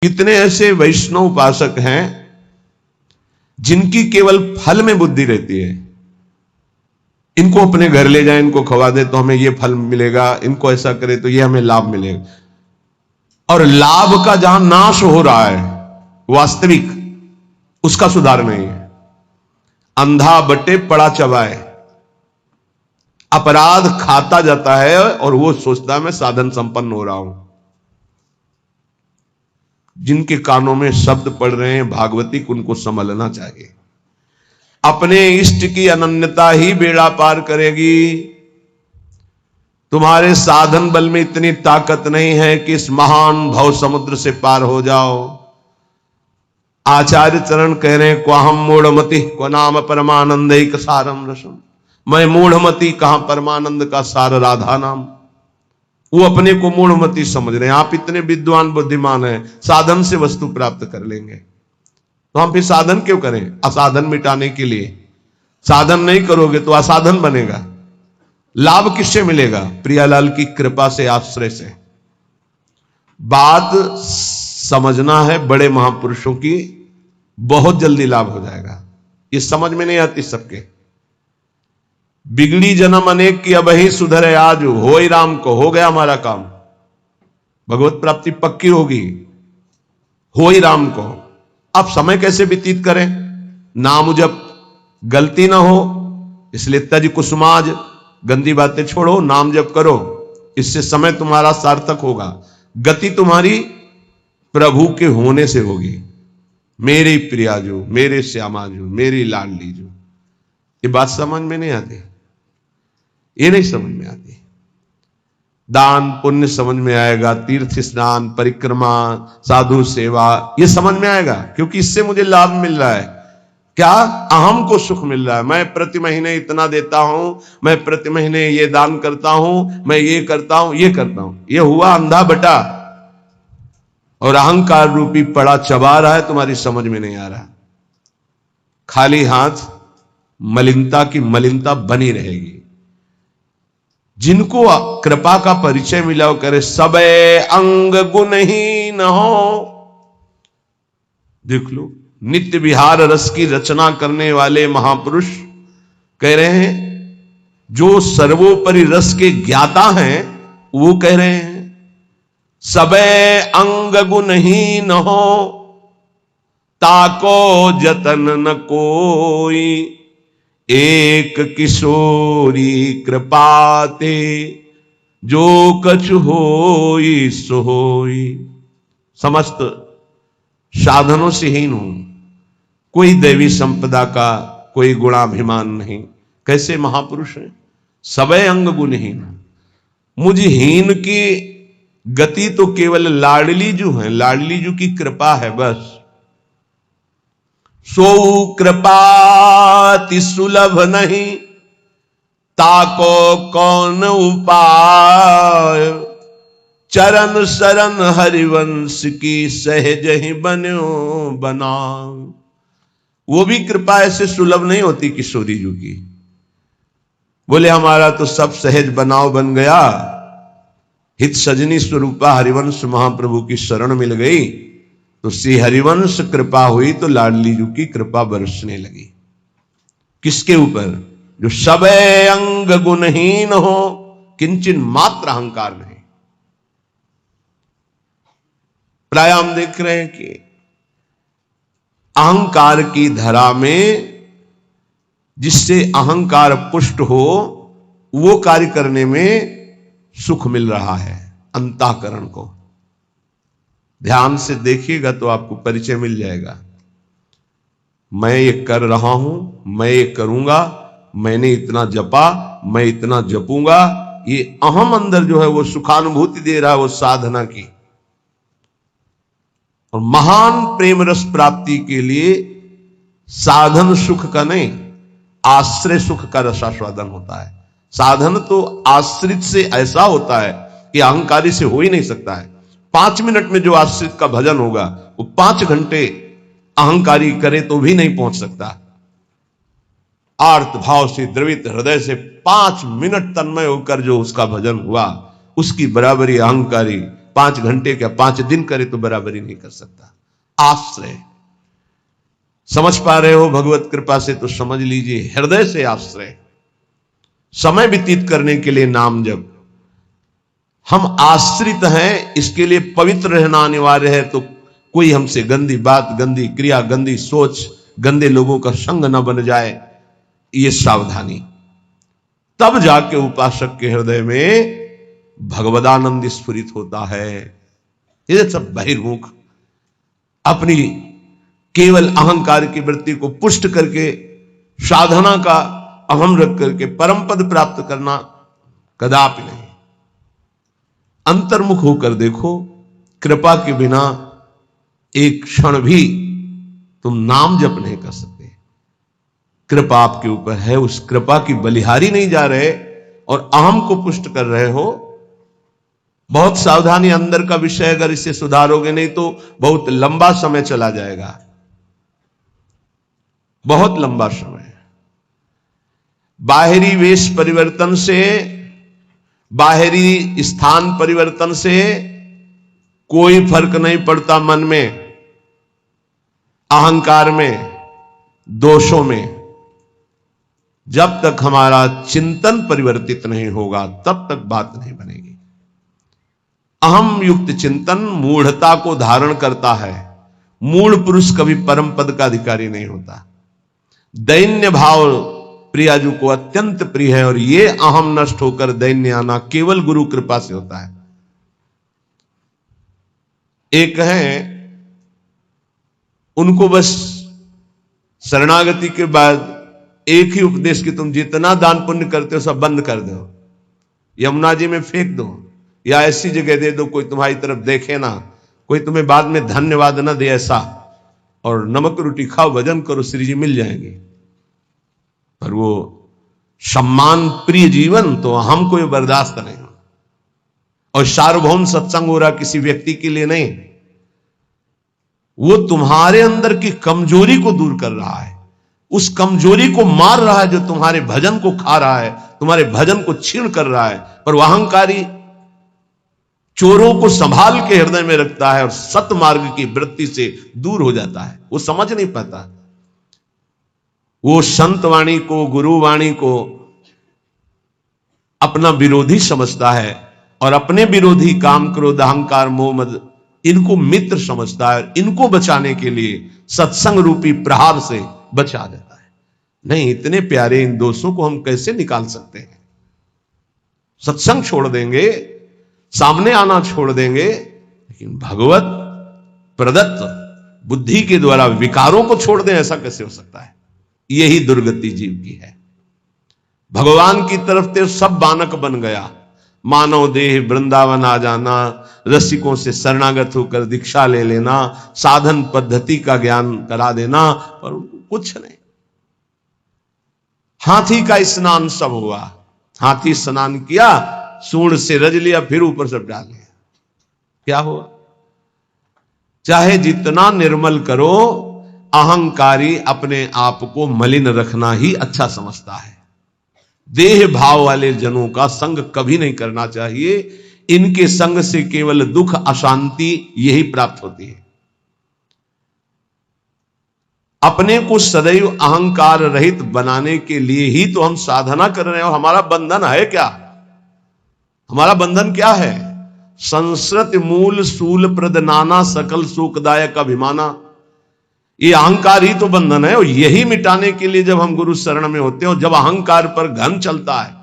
कितने ऐसे वैष्णव उपासक हैं जिनकी केवल फल में बुद्धि रहती है। इनको अपने घर ले जाए, इनको खवा दे तो हमें ये फल मिलेगा, इनको ऐसा करे तो ये हमें लाभ मिलेगा। और लाभ का जहां नाश हो रहा है वास्तविक, उसका सुधार नहीं है। अंधा बटे पड़ा चबाए, अपराध खाता जाता है और वो सोचता है मैं साधन संपन्न हो रहा हूं। जिनके कानों में शब्द पड़ रहे हैं भागवती, उनको संभलना चाहिए। अपने इष्ट की अनन्यता ही बेड़ा पार करेगी। तुम्हारे साधन बल में इतनी ताकत नहीं है कि इस महान भव समुद्र से पार हो जाओ। आचार्य चरण कह रहे हैं, क्वाहम मूढ़मति क्व नाम परमानंद सारम रसम। मैं मूढ़मति, कहां परमानंद का सार राधा नाम। वो अपने को मूढ़मति समझ रहे हैं। आप इतने विद्वान बुद्धिमान हैं, साधन से वस्तु प्राप्त कर लेंगे, तो हम फिर साधन क्यों करें? असाधन मिटाने के लिए। साधन नहीं करोगे तो असाधन बनेगा। लाभ किससे मिलेगा? प्रियालाल की कृपा से, आश्रय से। बात समझना है बड़े महापुरुषों की, बहुत जल्दी लाभ हो जाएगा। ये समझ में नहीं आती सबके। बिगड़ी जन्म अनेक की, अब ही सुधरे आज, हो ही राम को, हो गया हमारा काम। भगवत प्राप्ति पक्की होगी, हो ही राम को। अब समय कैसे व्यतीत करें? नाम जब गलती ना हो, इसलिए तज कुसुमाज, गंदी बातें छोड़ो, नाम जप करो। इससे समय तुम्हारा सार्थक होगा। गति तुम्हारी प्रभु के होने से होगी। मेरी प्रियाजू, मेरे श्यामाजू, मेरी लाडली जू। ये बात समझ में नहीं आती, ये नहीं समझ में आती। दान पुण्य समझ में आएगा, तीर्थ स्नान, परिक्रमा, साधु सेवा, ये समझ में आएगा, क्योंकि इससे मुझे लाभ मिल रहा है। क्या? अहम को सुख मिल रहा है। मैं प्रति महीने इतना देता हूं, मैं प्रति महीने ये दान करता हूं, मैं ये करता हूं, ये करता हूं। ये हुआ अंधा बटा, और अहंकार रूपी पड़ा चबा रहा है, तुम्हारी समझ में नहीं आ रहा। खाली हाथ मलिनता की मलिनता बनी रहेगी। जिनको कृपा का परिचय मिला वो करे, सबे अंग गुणहीन हो। देख लो, नित्य विहार रस की रचना करने वाले महापुरुष कह रहे हैं, जो सर्वोपरि रस के ज्ञाता हैं, वो कह रहे हैं सबे अंग गुणहीन हो, ताको जतन न कोई, एक किशोरी कृपाते, जो कछु होई सो होई। समस्त साधनों से हीन हूं, कोई दैवी संपदा का कोई गुणाभिमान नहीं। कैसे महापुरुष हैं? सबे अंग गुणहीन। मुझ हीन की गति तो केवल लाडली जू है, लाडली जू की कृपा है बस। सो कृपाति सुलभ नहीं, ताको कौन उपाय, चरण शरण हरिवंश की सहज ही बन्यो बना। वो भी कृपा ऐसे सुलभ नहीं होती किशोरी जी की। बोले हमारा तो सब सहज बनाव बन गया, हित सजनी स्वरूपा हरिवंश महाप्रभु की शरण मिल गई, तो श्री हरिवंश कृपा हुई तो लाडली जी की कृपा बरसने लगी। किसके ऊपर? जो सबे अंग गुणहीन हो, किंचन मात्र अहंकार नहीं। प्राय हम देख रहे हैं कि अहंकार की धरा में जिससे अहंकार पुष्ट हो, वो कार्य करने में सुख मिल रहा है अंतःकरण को। ध्यान से देखिएगा तो आपको परिचय मिल जाएगा। मैं ये कर रहा हूं, मैं ये करूंगा, मैंने इतना जपा, मैं इतना जपूंगा, ये अहम अंदर जो है वो सुखानुभूति दे रहा है, वो साधना की। और महान प्रेम रस प्राप्ति के लिए साधन सुख का नहीं, आश्रय सुख का रसास्वादन होता है। साधन तो आश्रित से ऐसा होता है कि अहंकारी से हो ही नहीं सकता है। 5 मिनट में जो आश्रित का भजन होगा, वो 5 घंटे अहंकारी करे तो भी नहीं पहुंच सकता। आर्त भाव से, द्रवित हृदय से 5 मिनट तन्मय होकर जो उसका भजन हुआ, उसकी बराबरी अहंकारी 5 घंटे क्या 5 दिन करे तो बराबरी नहीं कर सकता। आश्रय समझ पा रहे हो भगवत कृपा से तो समझ लीजिए, हृदय से आश्रय। समय व्यतीत करने के लिए नाम जप। हम आश्रित हैं, इसके लिए पवित्र रहना अनिवार्य है। तो कोई हमसे गंदी बात, गंदी क्रिया, गंदी सोच, गंदे लोगों का संग न बन जाए, ये सावधानी। तब जाके उपासक के हृदय में भगवदानंद स्फुरित होता है। ये सब बहिर्मुख अपनी केवल अहंकार की वृत्ति को पुष्ट करके साधना का अहम रख करके परम पद प्राप्त करना कदापि नहीं। अंतर्मुख होकर देखो, कृपा के बिना एक क्षण भी तुम नाम जप नहीं कर सकते। कृपा आपके ऊपर है, उस कृपा की बलिहारी नहीं जा रहे और अहम को पुष्ट कर रहे हो। बहुत सावधानी, अंदर का विषय अगर इसे सुधारोगे नहीं तो बहुत लंबा समय चला जाएगा, बहुत लंबा समय। बाहरी वेश परिवर्तन से, बाहरी स्थान परिवर्तन से कोई फर्क नहीं पड़ता मन में, अहंकार में, दोषों में। जब तक हमारा चिंतन परिवर्तित नहीं होगा तब तक बात नहीं बनेगी। अहम युक्त चिंतन मूढ़ता को धारण करता है। मूढ़ पुरुष कभी परम पद का अधिकारी नहीं होता। दैन्य भाव प्रियाजू को अत्यंत प्रिय है और ये अहम नष्ट होकर दैन्य आना केवल गुरु कृपा से होता है। एक है, उनको बस शरणागति के बाद एक ही उपदेश कि तुम जितना दान पुण्य करते हो सब बंद कर दो, यमुना जी में फेंक दो या ऐसी जगह दे दो कोई तुम्हारी तरफ देखे ना, कोई तुम्हें बाद में धन्यवाद ना दे ऐसा, और नमक रोटी खाओ, भजन करो, श्री जी मिल जाएंगे। पर वो सम्मान प्रिय जीवन तो हमको ये बर्दाश्त नहीं। और सार्वभौम सत्संग हो रहा किसी व्यक्ति के लिए नहीं, वो तुम्हारे अंदर की कमजोरी को दूर कर रहा है, उस कमजोरी को मार रहा है जो तुम्हारे भजन को खा रहा है, तुम्हारे भजन को छीण कर रहा है। पर वह अहंकारी चोरों को संभाल के हृदय में रखता है और सत मार्ग की वृत्ति से दूर हो जाता है। वो समझ नहीं पाता, वो संत वाणी को, गुरु वाणी को अपना विरोधी समझता है और अपने विरोधी काम, क्रोध, अहंकार, मोह, मद इनको मित्र समझता है। इनको बचाने के लिए सत्संग रूपी प्रहार से बचा देता है। नहीं, इतने प्यारे इन दोषों को हम कैसे निकाल सकते हैं? सत्संग छोड़ देंगे, सामने आना छोड़ देंगे, लेकिन भगवत प्रदत्त बुद्धि के द्वारा विकारों को छोड़ दें, ऐसा कैसे हो सकता है? यही दुर्गति जीव की है। भगवान की तरफ से सब बानक बन गया, मानव देह वृंदावन आ जाना, रसिकों से शरणागत होकर दीक्षा ले लेना, साधन पद्धति का ज्ञान करा देना, पर कुछ नहीं। हाथी का स्नान सब हुआ, हाथी स्नान किया, सूंड से रज लिया, फिर ऊपर सब डाल लिया, क्या हुआ? चाहे जितना निर्मल करो, अहंकारी अपने आप को मलिन रखना ही अच्छा समझता है। देह भाव वाले जनों का संग कभी नहीं करना चाहिए। इनके संग से केवल दुख, अशांति यही प्राप्त होती है। अपने को सदैव अहंकार रहित बनाने के लिए ही तो हम साधना कर रहे हैं। और हमारा बंधन है क्या? हमारा बंधन क्या है? संस्कृत मूल सूल प्रद नाना सकल सुखदायक अभिमाना, ये अहंकार ही तो बंधन है। और यही मिटाने के लिए जब हम गुरु शरण में होते हैं, जब अहंकार पर घन चलता है,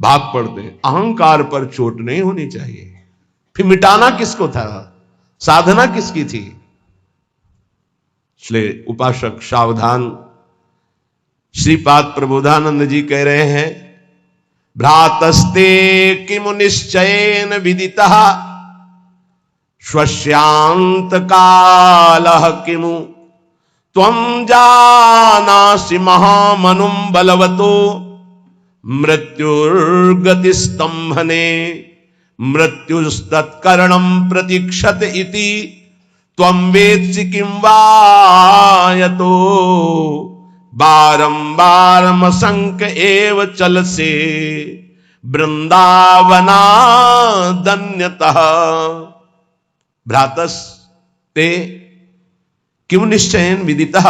भाग पड़ते हैं। अहंकार पर चोट नहीं होनी चाहिए। फिर मिटाना किसको था? साधना किसकी थी? इसलिए उपासक सावधान। श्रीपाद प्रबोधानंद जी कह रहे हैं, भ्रातस्ते किमु निश्चयेन विदितः स्वस्यांत कालः किमु त्वं जानासि महामनुं बलवतो मृत्युर्गति स्तंभने मृत्युस्तत्करणं प्रतीक्षत इति त्वं वेत्सि किं वा यतो बारंबारमसंक एव चलसे वृंदावनादन्यतः भ्रातस ते किम निश्चयन विदितः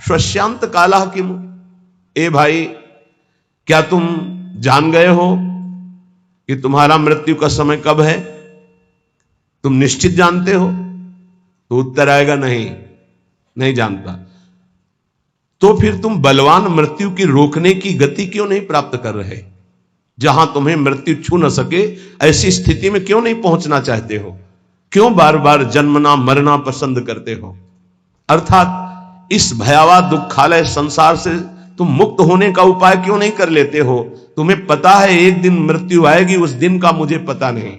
श्वश्यांत कालः किम। ए भाई, क्या तुम जान गए हो कि तुम्हारा मृत्यु का समय कब है? तुम निश्चित जानते हो? तो उत्तर आएगा नहीं जानता। तो फिर तुम बलवान मृत्यु की रोकने की गति क्यों नहीं प्राप्त कर रहे? जहां तुम्हें मृत्यु छू न सके ऐसी स्थिति में क्यों नहीं पहुंचना चाहते हो? क्यों बार बार जन्मना मरना पसंद करते हो? अर्थात इस भयावह दुखालय संसार से तुम मुक्त होने का उपाय क्यों नहीं कर लेते हो? तुम्हें पता है एक दिन मृत्यु आएगी, उस दिन का मुझे पता नहीं।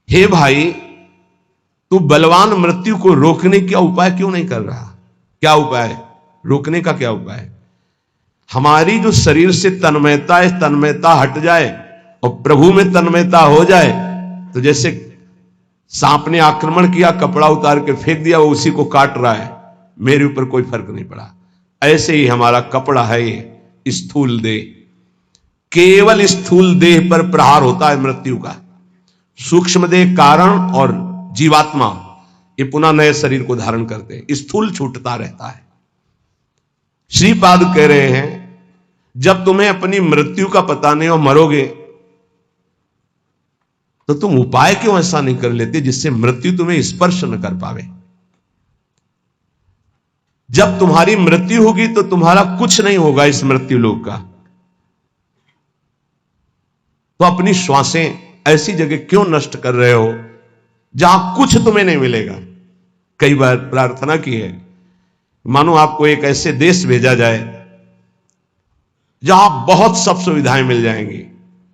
हे भाई, तू बलवान मृत्यु को रोकने का उपाय क्यों नहीं कर रहा? क्या उपाय? रोकने का क्या उपाय? हमारी जो शरीर से तन्मयता है, तन्मयता हट जाए और प्रभु में तन्मयता हो जाए, तो जैसे सांप ने आक्रमण किया, कपड़ा उतार के फेंक दिया, वो उसी को काट रहा है, मेरे ऊपर कोई फर्क नहीं पड़ा। ऐसे ही हमारा कपड़ा है ये स्थूल देह, केवल स्थूल देह पर प्रहार होता है मृत्यु का। सूक्ष्म देह कारण और जीवात्मा ये पुनः नए शरीर को धारण करते हैं, स्थूल छूटता रहता है। श्रीपाद कह रहे हैं, जब तुम्हें अपनी मृत्यु का पता नहीं और मरोगे, तो तुम उपाय क्यों ऐसा नहीं कर लेते जिससे मृत्यु तुम्हें स्पर्श न कर पावे? जब तुम्हारी मृत्यु होगी तो तुम्हारा कुछ नहीं होगा इस मृत्यु लोक का, तो अपनी श्वासें ऐसी जगह क्यों नष्ट कर रहे हो जहां कुछ तुम्हें नहीं मिलेगा? कई बार प्रार्थना की है, मानो आपको एक ऐसे देश भेजा जाए जहां बहुत सब सुविधाएं मिल जाएंगी,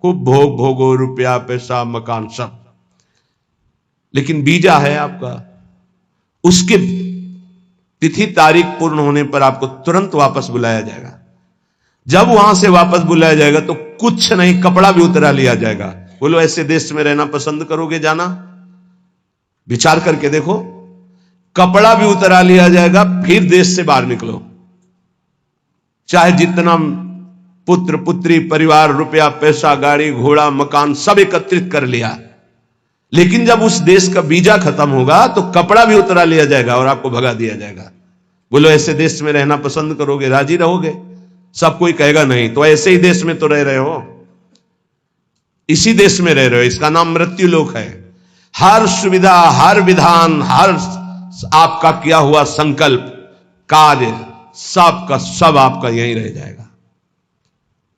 खूब भोग भोगो, रुपया पैसा मकान सब, लेकिन वीजा है आपका, उसके तिथि तारीख पूर्ण होने पर आपको तुरंत वापस बुलाया जाएगा। जब वहां से वापस बुलाया जाएगा तो कुछ नहीं, कपड़ा भी उतरा लिया जाएगा। बोलो, ऐसे देश में रहना पसंद करोगे जाना? विचार करके देखो, कपड़ा भी उतरा लिया जाएगा, फिर देश से बाहर निकलो। चाहे जितना पुत्र पुत्री परिवार रुपया पैसा गाड़ी घोड़ा मकान सब एकत्रित कर लिया, लेकिन जब उस देश का वीजा खत्म होगा तो कपड़ा भी उतरा लिया जाएगा और आपको भगा दिया जाएगा। बोलो, ऐसे देश में रहना पसंद करोगे, राजी रहोगे? सब कोई कहेगा नहीं। तो ऐसे ही देश में तो रह रहे हो, इसी देश में रह रहे हो, इसका नाम मृत्यु लोक है। हर सुविधा, हर विधान, हर आपका किया हुआ संकल्प कार्य सब का सब आपका यहीं रह जाएगा।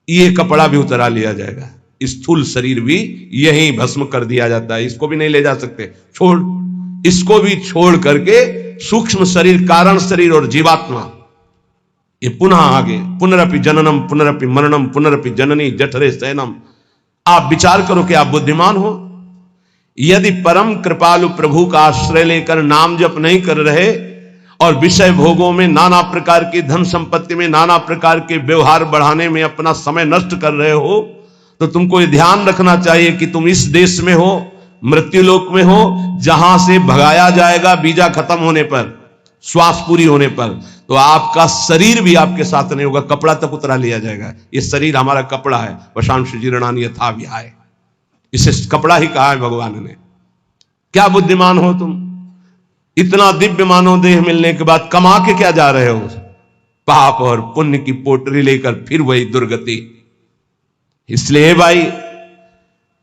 ये कपड़ा भी उतरा लिया जाएगा, स्थूल शरीर भी यहीं भस्म कर दिया जाता है, इसको भी नहीं ले जा सकते, छोड़, इसको भी छोड़ करके सूक्ष्म शरीर, कारण शरीर और जीवात्मा ये पुनः आगे पुनरपि जननम पुनरपि मरणम पुनरपि जननी जठरे शयनम। आप विचार करो कि आप बुद्धिमान हो। यदि परम कृपालु प्रभु का आश्रय लेकर नाम जप नहीं कर रहे और विषय भोगों में, नाना प्रकार की धन संपत्ति में, नाना प्रकार के व्यवहार बढ़ाने में अपना समय नष्ट कर रहे हो, तो तुमको ये ध्यान रखना चाहिए कि तुम इस देश में हो, मृत्युलोक में हो, जहां से भगाया जाएगा वीजा खत्म होने पर, श्वास पूरी होने पर। तो आपका शरीर भी आपके साथ नहीं होगा, कपड़ा तक उतरा लिया जाएगा। ये शरीर हमारा कपड़ा है, वशांश जीर्णानि यथा विहाय, इसे कपड़ा ही कहा है भगवान ने। क्या बुद्धिमान हो तुम? इतना दिव्य मानव देह मिलने के बाद कमा के क्या जा रहे हो? पाप और पुण्य की पोटरी लेकर फिर वही दुर्गति। इसलिए भाई,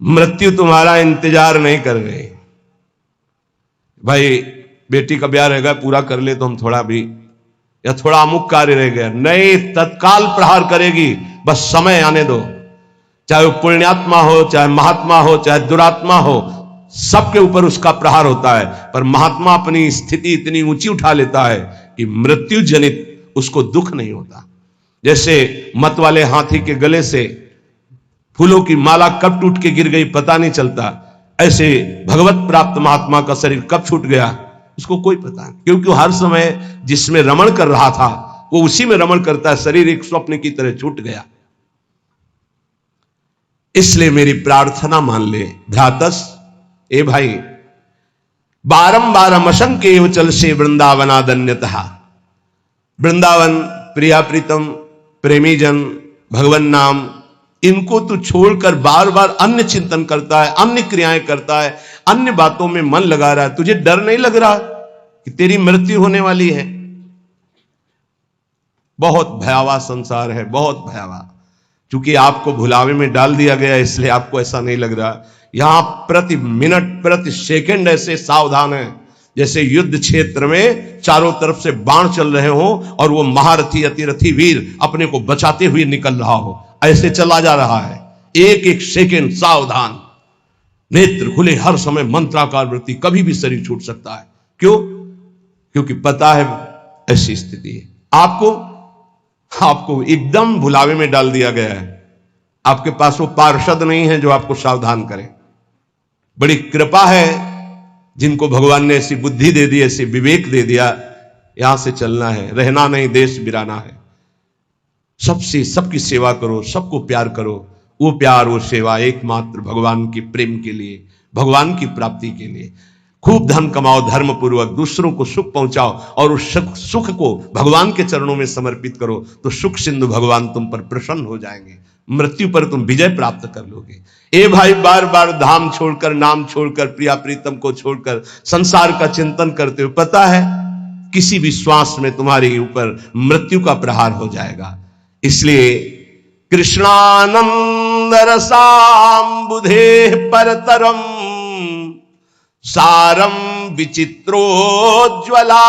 मृत्यु तुम्हारा इंतजार नहीं कर रहे। भाई, बेटी का ब्याह रहेगा, पूरा कर ले तो हम थोड़ा भी, या थोड़ा अमुक कार्य रह गया, नहीं, तत्काल प्रहार करेगी, बस समय आने दो। चाहे वो पुण्यात्मा हो, चाहे महात्मा हो, चाहे दुरात्मा हो, सबके ऊपर उसका प्रहार होता है। पर महात्मा अपनी स्थिति इतनी ऊंची उठा लेता है कि मृत्यु जनित उसको दुख नहीं होता। जैसे मत वाले हाथी के गले से फूलों की माला कब टूट के गिर गई पता नहीं चलता, ऐसे भगवत प्राप्त महात्मा का शरीर कब छूट गया उसको कोई पता नहीं, क्योंकि हर समय जिसमें रमण कर रहा था वो उसी में रमण करता है। शरीर एक स्वप्न की तरह छूट गया। इसलिए मेरी प्रार्थना मान ले भ्रातस, ए भाई, बारंबार असंख्य एव चल से वृंदावनादन्यतः। वृंदावन प्रिया प्रीतम प्रेमी जन भगवन नाम इनको तू छोड़कर बार बार अन्य चिंतन करता है, अन्य क्रियाएं करता है, अन्य बातों में मन लगा रहा है, तुझे डर नहीं लग रहा कि तेरी मृत्यु होने वाली है? बहुत भयावह संसार है, बहुत भयावह। क्योंकि आपको भुलावे में डाल दिया गया, इसलिए आपको ऐसा नहीं लग रहा। यहां प्रति मिनट प्रति सेकंड ऐसे सावधान है जैसे युद्ध क्षेत्र में चारों तरफ से बाण चल रहे हो और वो महारथी अतिरथी वीर अपने को बचाते हुए निकल रहा हो, ऐसे चला जा रहा है। एक एक सेकंड सावधान, नेत्र खुले हर समय, मंत्राकार वृत्ति, कभी भी शरीर छूट सकता है। क्यों? क्योंकि पता है ऐसी स्थिति है। आपको एकदम भुलावे में डाल दिया गया है। आपके पास वो पार्षद नहीं है जो आपको सावधान करे। बड़ी कृपा है जिनको भगवान ने ऐसी बुद्धि दे दी, ऐसी विवेक दे दिया, यहां से चलना है, रहना नहीं, देश बिराना है। सबसे सबकी सेवा करो, सबको प्यार करो। वो प्यार, वो सेवा एकमात्र भगवान के प्रेम के लिए, भगवान की प्राप्ति के लिए। खूब धन कमाओ धर्म पूर्वक, दूसरों को सुख पहुंचाओ और उस सुख को भगवान के चरणों में समर्पित करो, तो सुख सिंधु भगवान तुम पर प्रसन्न हो जाएंगे। मृत्यु पर तुम विजय प्राप्त कर लोगे। ए भाई, बार बार धाम छोड़कर, नाम छोड़कर, प्रिया प्रीतम को छोड़कर संसार का चिंतन करते हो, पता है किसी भी श्वास में तुम्हारे ऊपर मृत्यु का प्रहार हो जाएगा। इसलिए कृष्णानंद रसाम्बुधे परतरम सारम विचित्रोज्ज्वला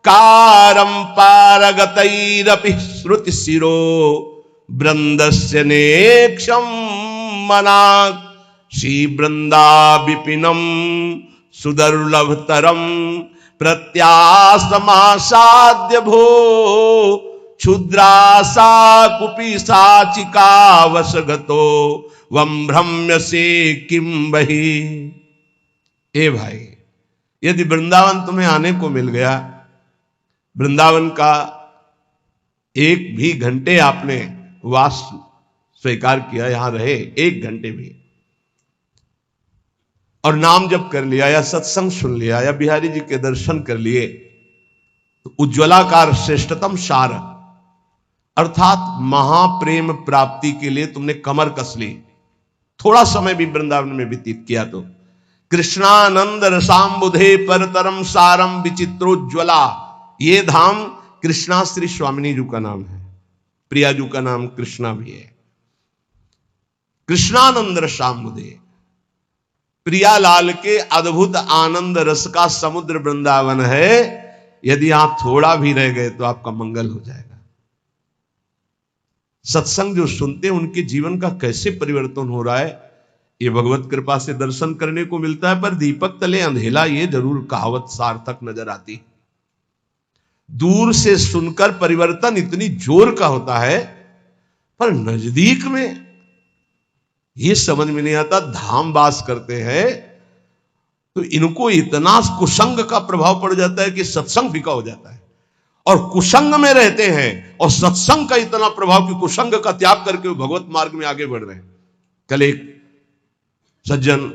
कारम पारगतैरपि श्रुति शिरो वृंदस्य नेक्षम मनाक् श्री वृंदा विपिनम सुदुर्लभतरम प्रत्यासमासाद्य भो क्षुद्रासा कुपी साचिका वशगतो वम भ्रम्य से किम बही। ए भाई, यदि वृंदावन तुम्हें आने को मिल गया, वृंदावन का एक भी घंटे आपने वास स्वीकार किया, यहां रहे एक घंटे भी, और नाम जप कर लिया या सत्संग सुन लिया या बिहारी जी के दर्शन कर लिए, तो उज्ज्वलाकार श्रेष्ठतम सार अर्थात महाप्रेम प्राप्ति के लिए तुमने कमर कस ली। थोड़ा समय भी वृंदावन में व्यतीत किया तो कृष्णानंद रसाम्बुधे परतरम सारम विचित्रोज्ज्वला, ये धाम कृष्णा श्री स्वामिनी जी का नाम है, प्रिया जी का नाम कृष्णा भी है। कृष्णानंद रसाम्बुधे, प्रियालाल के अद्भुत आनंद रस का समुद्र वृंदावन है। यदि आप थोड़ा भी रह गए तो आपका मंगल हो जाएगा। सत्संग जो सुनते हैं उनके जीवन का कैसे परिवर्तन हो रहा है, ये भगवत कृपा से दर्शन करने को मिलता है। पर दीपक तले अंधेला, ये जरूर कहावत सार्थक नजर आती। दूर से सुनकर परिवर्तन इतनी जोर का होता है, पर नजदीक में ये समझ में नहीं आता। धाम वास करते हैं तो इनको इतना कुसंग का प्रभाव पड़ जाता है कि सत्संग फीका हो जाता है, और कुसंग में रहते हैं और सत्संग का इतना प्रभाव कि कुसंग का त्याग करके वो भगवत मार्ग में आगे बढ़ रहे हैं। कल एक सज्जन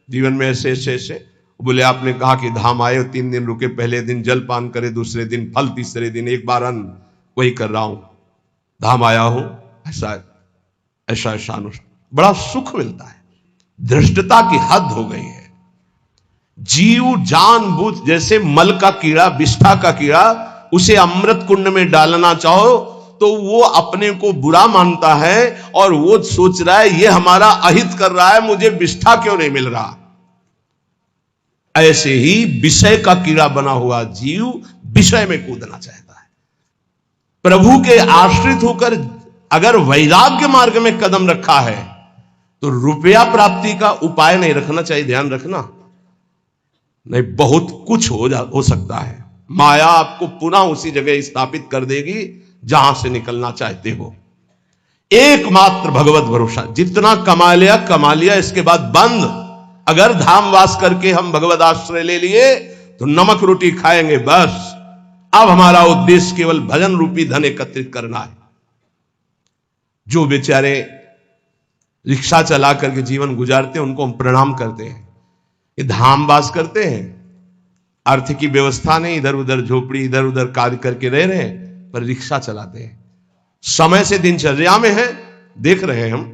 जीवन में ऐसे बोले, आपने कहा कि धाम आए, 3 दिन रुके, पहले दिन जल पान करे, दूसरे दिन फल, तीसरे दिन एक बार अन्न, वही कर रहा हूं, धाम आया हूं, ऐसा अनुष्ठान, बड़ा सुख मिलता है। धृष्टता की हद हो गई है। जीव जानबूझ, जैसे मल का कीड़ा, विष्ठा का कीड़ा, उसे अमृत कुंड में डालना चाहो तो वो अपने को बुरा मानता है और वो सोच रहा है ये हमारा अहित कर रहा है, मुझे विष्ठा क्यों नहीं मिल रहा। ऐसे ही विषय का कीड़ा बना हुआ जीव विषय में कूदना चाहता है। प्रभु के आश्रित होकर अगर वैराग्य मार्ग में कदम रखा है तो रुपया प्राप्ति का उपाय नहीं रखना चाहिए, ध्यान रखना। नहीं, बहुत कुछ हो सकता है। माया आपको पुनः उसी जगह स्थापित कर देगी जहां से निकलना चाहते हो। एकमात्र भगवत भरोसा, जितना कमा लिया, इसके बाद बंद। अगर धाम वास करके हम भगवत आश्रय ले लिए तो नमक रोटी खाएंगे बस। अब हमारा उद्देश्य केवल भजन रूपी धन एकत्रित करना है। जो बेचारे रिक्शा चला करके जीवन गुजारते हैं उनको हम प्रणाम करते हैं। ये धाम वास करते हैं, आर्थिक की व्यवस्था नहीं, इधर उधर झोपड़ी, इधर उधर कार्य करके रह रहे हैं, पर रिक्शा चलाते हैं। समय से दिनचर्या में है देख रहे हैं हम,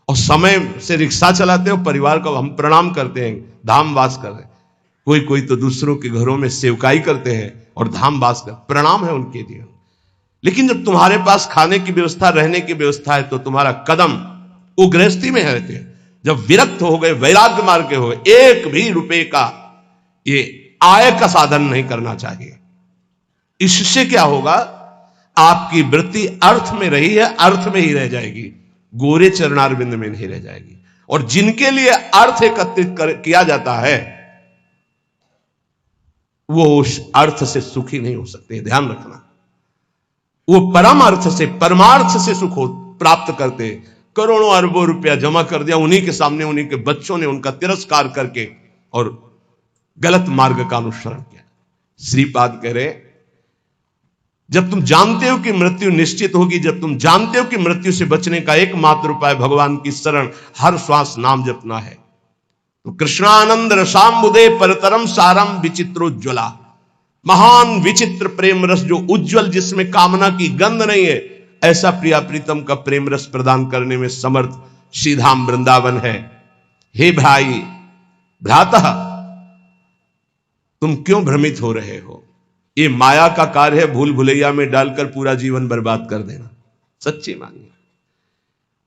और समय से रिक्शा चलाते हैं और परिवार को हम प्रणाम करते हैं, धाम वास कर रहे हैं। कोई कोई तो दूसरों के घरों में सेवकाई करते हैं और धाम वास कर, प्रणाम है उनके लिए। लेकिन जब तुम्हारे पास खाने की व्यवस्था, रहने की व्यवस्था है, तो तुम्हारा कदम वो गृहस्थी में रहते हैं। जब विरक्त हो गए, वैराग्य मार्ग के हो गए, एक भी रुपए का ये आय का साधन नहीं करना चाहिए। इससे क्या होगा, आपकी वृत्ति अर्थ में रही है, अर्थ में ही रह जाएगी, गोरे चरणारविंद में नहीं रह जाएगी। और जिनके लिए अर्थ एकत्रित किया जाता है, वो उस अर्थ से सुखी नहीं हो सकते, ध्यान रखना। वो परम अर्थ से, परमार्थ से सुख प्राप्त करते। करोड़ों अरबों रुपया जमा कर दिया, उन्हीं के सामने उन्हीं के बच्चों ने उनका तिरस्कार करके और गलत मार्ग का अनुसरण किया। श्रीपाद कह रहे, जब तुम जानते हो कि मृत्यु निश्चित होगी, जब तुम जानते हो कि मृत्यु से बचने का एकमात्र उपाय भगवान की शरण, हर श्वास नाम जपना है, तो कृष्णानंद रसाम्बुदे परतरम सारम विचित्रोज्ज्वला, महान विचित्र प्रेम रस जो उज्जवल, जिसमें कामना की गंध नहीं है, ऐसा प्रिया प्रीतम का प्रेम रस प्रदान करने में समर्थ श्रीधाम वृंदावन है। हे भाई भ्राता, तुम क्यों भ्रमित हो रहे हो? ये माया का कार्य है, भूल भुलैया में डालकर पूरा जीवन बर्बाद कर देना। सच्ची मानिए,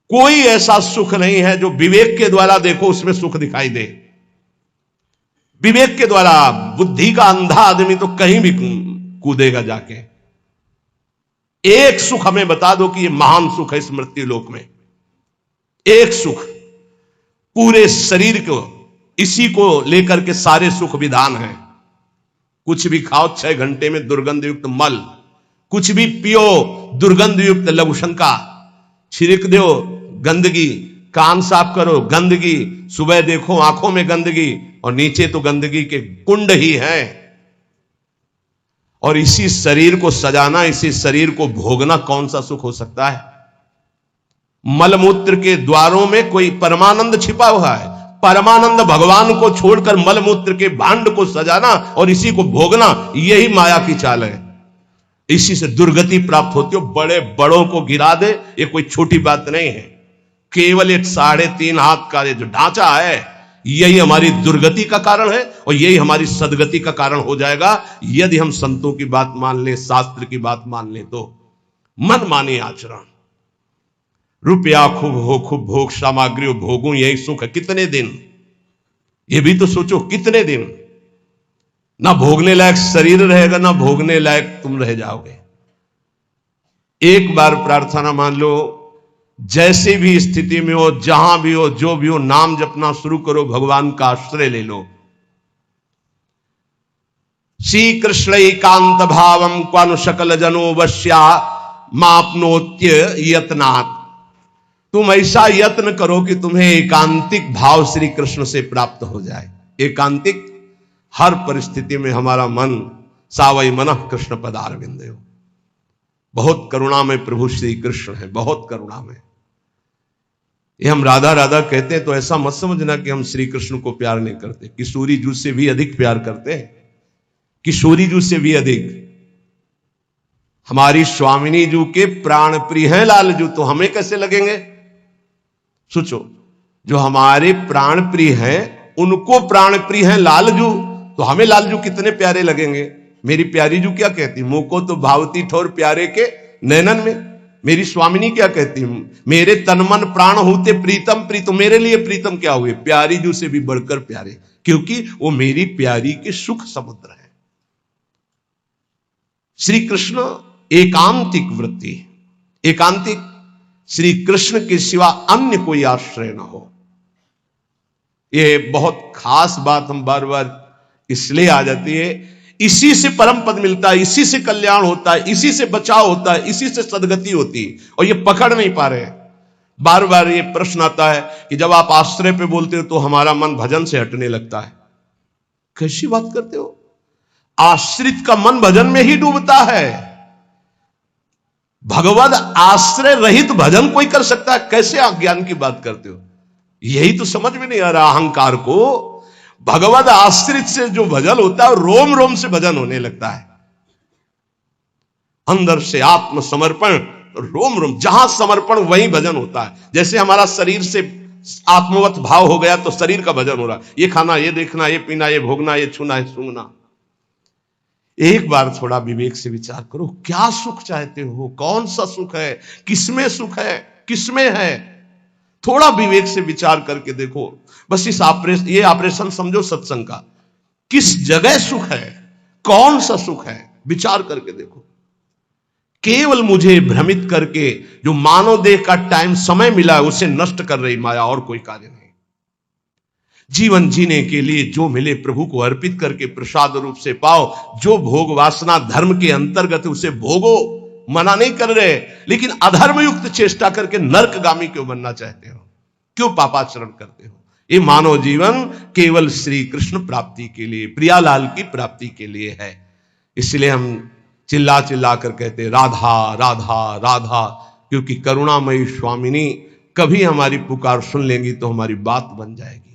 कोई ऐसा सुख नहीं है जो विवेक के द्वारा देखो उसमें सुख दिखाई दे। विवेक के द्वारा, बुद्धि का अंधा आदमी तो कहीं भी कूदेगा जाके। एक सुख हमें बता दो कि ये महान सुख है इस मृत्यु लोक में। एक सुख, पूरे शरीर को इसी को लेकर के सारे सुख विधान है। कुछ भी खाओ 6 घंटे में दुर्गंध युक्त मल, कुछ भी पियो दुर्गंध युक्त लघुशंका, छिड़क दो गंदगी, कान साफ करो गंदगी, सुबह देखो आंखों में गंदगी, और नीचे तो गंदगी के कुंड ही हैं। और इसी शरीर को सजाना, इसी शरीर को भोगना कौन सा सुख हो सकता है? मलमूत्र के द्वारों में कोई परमानंद छिपा हुआ है। परमानंद भगवान को छोड़कर मलमूत्र के भांड को सजाना और इसी को भोगना, यही माया की चाल है। इसी से दुर्गति प्राप्त होती हो। बड़े बड़ों को गिरा दे, ये कोई छोटी बात नहीं है। केवल एक 3.5 हाथ का जो ढांचा है, यही हमारी दुर्गति का कारण है और यही हमारी सदगति का कारण हो जाएगा, यदि हम संतों की बात मान ले, शास्त्र की बात मान ले। तो मन मानी आचरण, रुपया खूब हो, खूब भोग सामग्री हो, भोगूं यही सुख है। कितने दिन, ये भी तो सोचो, कितने दिन ना भोगने लायक शरीर रहेगा, ना भोगने लायक तुम रह जाओगे। एक बार प्रार्थना मान लो, जैसे भी स्थिति में हो, जहां भी हो, जो भी हो, नाम जपना शुरू करो, भगवान का आश्रय ले लो। श्री कृष्ण एकांत भावम क्वानु सकल जनो वश्या मापनोत्य यत्नात्। तुम ऐसा यत्न करो कि तुम्हें एकांतिक भाव श्री कृष्ण से प्राप्त हो जाए। एकांतिक, हर परिस्थिति में हमारा मन सावई मनः कृष्ण पदारविंदयो। बहुत करुणा में प्रभु श्री कृष्ण है, बहुत करुणा में। ये हम राधा राधा कहते हैं तो ऐसा मत समझना कि हम श्री कृष्ण को प्यार नहीं करते। किशोरी जू से भी अधिक प्यार करते हैं, किशोरी जू से भी अधिक। हमारी स्वामिनी जू के प्राण प्रिय हैं लाल जू, तो हमें कैसे लगेंगे? सोचो, जो हमारे प्राण प्रिय हैं उनको प्राण प्रिय हैं लाल जू, तो हमें लाल जू कितने प्यारे लगेंगे। मेरी प्यारी जू क्या कहती, मुंह को तो भावती ठोर प्यारे के नैनन में। मेरी स्वामिनी क्या कहती, मेरे तन मन प्राण होते प्रीतम प्रीतम। मेरे लिए प्रीतम क्या हुए, प्यारी जू से भी बढ़कर प्यारे, क्योंकि वो मेरी प्यारी के सुख समुद्र है। श्री कृष्ण एकांतिक वृत्ति, एकांतिक, श्री कृष्ण के सिवा अन्य कोई आश्रय ना हो। ये बहुत खास बात हम बार बार इसलिए आ जाती है, इसी से परम पद मिलता है, इसी से कल्याण होता है, इसी से बचाव होता है, इसी से सदगति होती है, और ये पकड़ नहीं पा रहे। बार बार ये प्रश्न आता है कि जब आप आश्रय पे बोलते हो तो हमारा मन भजन से हटने लगता है। कैसी बात करते हो? आश्रित का मन भजन में ही डूबता है। भगवद आश्रय रहित भजन कोई कर सकता है? कैसे आप ज्ञान की बात करते हो? यही तो समझ में नहीं आ रहा अहंकार को। भगवद आश्रित से जो भजन होता है रोम रोम से भजन होने लगता है, अंदर से आत्मसमर्पण रोम रोम, जहां समर्पण वहीं भजन होता है। जैसे हमारा शरीर से आत्मवत भाव हो गया तो शरीर का भजन हो रहा है, ये खाना, ये देखना, ये पीना, ये भोगना, ये छूना, ये सूंघना। एक बार थोड़ा विवेक से विचार करो, क्या सुख चाहते हो, कौन सा सुख है, किसमें सुख है, किसमें है। थोड़ा विवेक से विचार करके देखो। बस ये ऑपरेशन समझो सत्संग का। किस जगह सुख है, कौन सा सुख है, विचार करके देखो। केवल मुझे भ्रमित करके जो मानव देह का टाइम समय मिला है उसे नष्ट कर रही माया, और कोई कार्य नहीं। जीवन जीने के लिए जो मिले प्रभु को अर्पित करके प्रसाद रूप से पाओ। जो भोग वासना धर्म के अंतर्गत उसे भोगो, मना नहीं कर रहे, लेकिन अधर्म युक्त चेष्टा करके नरकगामी क्यों बनना चाहते हो, क्यों पापाचरण करते हो। ये मानव जीवन केवल श्री कृष्ण प्राप्ति के लिए, प्रियालाल की प्राप्ति के लिए है। इसलिए हम चिल्ला चिल्ला कर कहते राधा राधा राधा, क्योंकि करुणामयी स्वामिनी कभी हमारी पुकार सुन लेंगी तो हमारी बात बन जाएगी।